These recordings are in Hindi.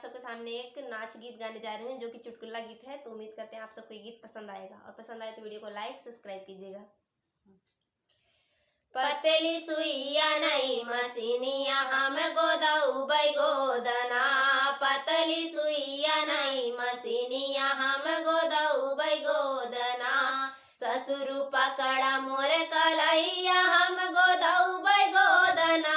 सबके सामने एक नाच गीत गाने जा रही हूँ जो कि चुटकुला गीत है। तो उम्मीद करते हैं आप सबको ये गीत पसंद आएगा, और पसंद आए तो वीडियो को लाइक सब्सक्राइब कीजिएगा। पतली सुइया नहीं मसीनिया हम गोदऊ गोदना, पतली सुइया नहीं मसीनिया हम गोदऊ गोदना। ससुर पकड़ा मोर कलैया हम गोदऊ गोदना,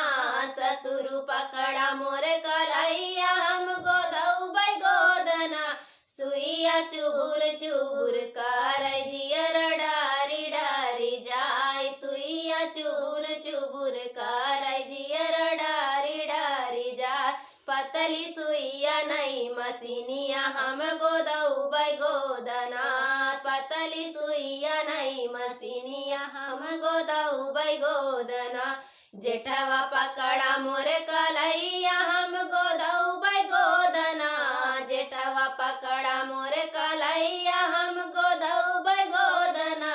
ससुर पकड़ा मोर कलैया हम गोदऊ गोदना। सुइया चुबुर चुबुर कर जियर डारी डारी जाय, सुइया चुबुर चुबुर कर जियर डारी डारी जाय। पतली सुइया नहीं मसीनिया हम गोदऊ गोदना, पतली सुइया नहीं मसीनिया हम गोदऊ गोदना। जेठवा पकड़ा मोर कलैया हम गोदऊ गोदना, जेठवा पकड़ा मोर कलैया हम गोदऊ गोदना।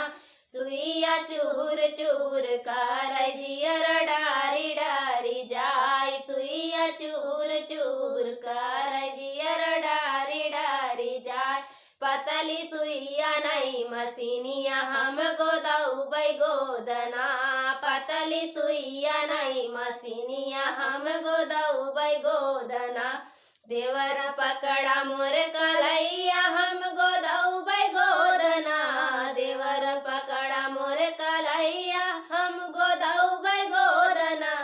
सुइया चुबुर चुबुर कर जियर डारी डारी जाय, सुइया चुबुर चुबुर कर जियर डारी डारी जाय। पतली सुइया नहीं मसीनिया हम गोदऊ गोदना, पतली सुइया नहीं मसीनिया हम गोदऊ गोदना। देवर पकड़ा मोर कलैया हम गोदऊ गोदना, देवर पकड़ा मोर कलैया हम गोदऊ गोदना।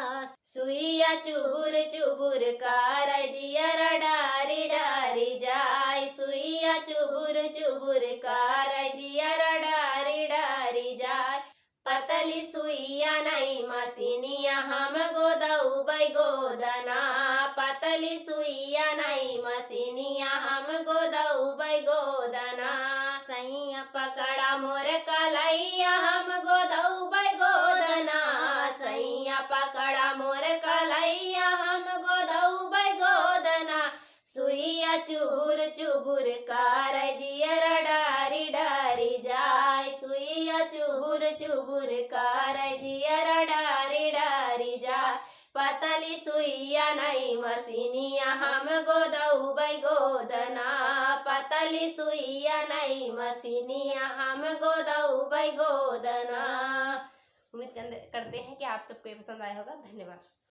सुइया चुबुर चुबुर कर जियर डारी डारी जाय, सुइया चुबुर चुबुर कर जियर डारी डारी जाय। पतली सुइया नहीं मसीनिया हम गोदऊ गोदना, पतली सुइया नहीं मसीनिया हम गोदऊ गोदना। सैया पकड़ा मोर कलैया हम गोदऊ गोदना, सैया पकड़ा मोर कलैया हम गोदऊ गोदना। सुइया चुबुर चुबुर कर जियर डारी डारी जाय, सुइया चुबुर चुबुर कर जियर डारी डारी जाय। पतली सुइया नहीं मसीनिया हम गोदऊ गोदना, पतली सुइया नहीं मसीनिया हम गोदऊ गोदना। उम्मीद करते हैं कि आप सबको ये पसंद आया होगा। धन्यवाद।